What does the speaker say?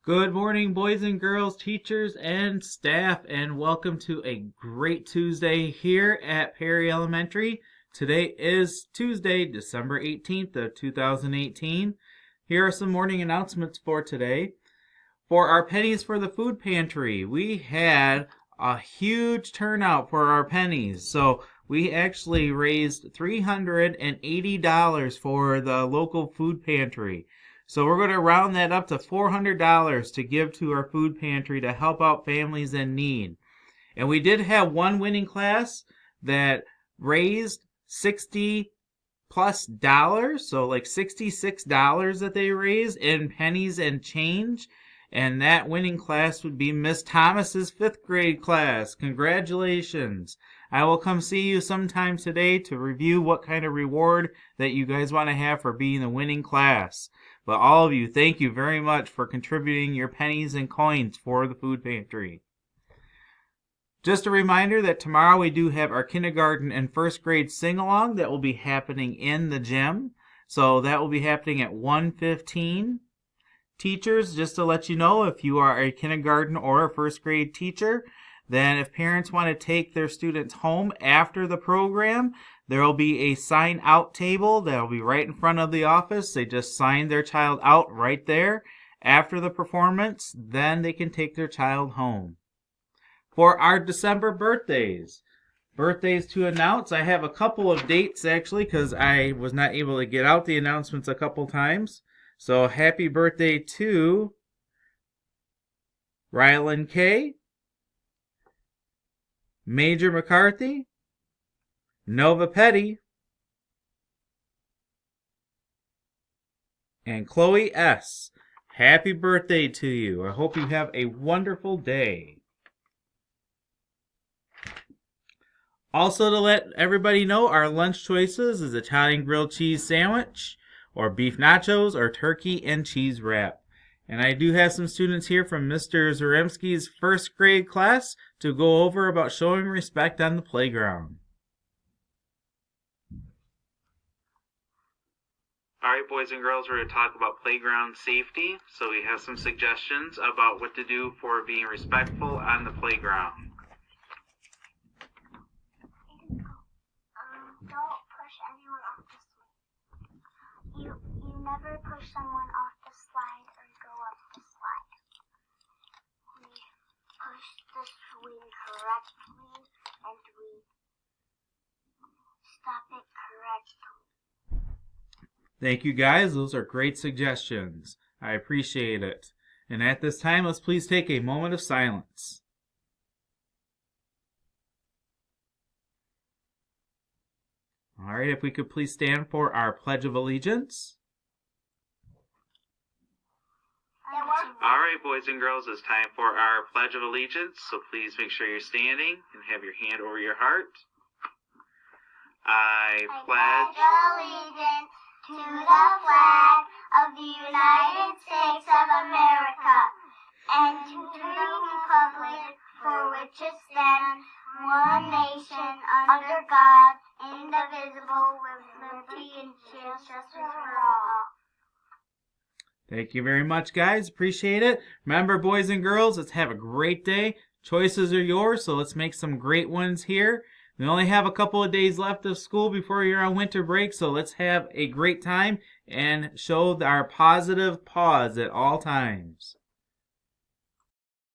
Good morning, boys and girls, teachers and staff, and welcome to a great Tuesday here at Perry Elementary. Today is Tuesday, December 18th of 2018. Here are some morning announcements for today. For our pennies for the food pantry, we had a huge turnout for our pennies. So we actually raised $380 for the local food pantry. So we're going to round that up to $400 to give to our food pantry to help out families in need. And we did have one winning class that raised $60+ dollars, so like $66 that they raised in pennies and change. And that winning class would be Miss Thomas's 5th grade class. Congratulations. I will come see you sometime today to review what kind of reward that you guys want to have for being the winning class. But all of you, thank you very much for contributing your pennies and coins for the food pantry. Just a reminder that tomorrow we do have our kindergarten and 1st grade sing-along that will be happening in the gym. So that will be happening at 1:15. Teachers, just to let you know, if you are a kindergarten or a 1st grade teacher, then if parents want to take their students home after the program, there will be a sign out table that will be right in front of the office. They just sign their child out right there. After the performance, then they can take their child home. For our December birthdays to announce, I have a couple of dates actually because I was not able to get out the announcements a couple times. So happy birthday to Rylan K., Major McCarthy, Nova Petty, and Chloe S. Happy birthday to you. I hope you have a wonderful day. Also, to let everybody know, our lunch choices is Italian grilled cheese sandwich, or beef nachos, or turkey and cheese wrap. And I do have some students here from Mr. Zaremski's 1st grade class to go over about showing respect on the playground. Alright, boys and girls, we're going to talk about playground safety. So we have some suggestions about what to do for being respectful on the playground. Don't push anyone off the slide. You never push someone off the slide or go up the slide. We push the swing correctly and we stop it correctly. Thank you guys. Those are great suggestions. I appreciate it. And at this time, let's please take a moment of silence. All right, if we could please stand for our Pledge of Allegiance. All right, boys and girls, it's time for our Pledge of Allegiance. So please make sure you're standing and have your hand over your heart. I pledge allegiance to the flag of the United States of America and to the republic for which it stands, one nation, under God, indivisible, with liberty and justice for all. Thank you very much, guys. Appreciate it. Remember, boys and girls, let's have a great day. Choices are yours, so let's make some great ones here. We only have a couple of days left of school before you're on winter break, so let's have a great time and show our positive pause at all times.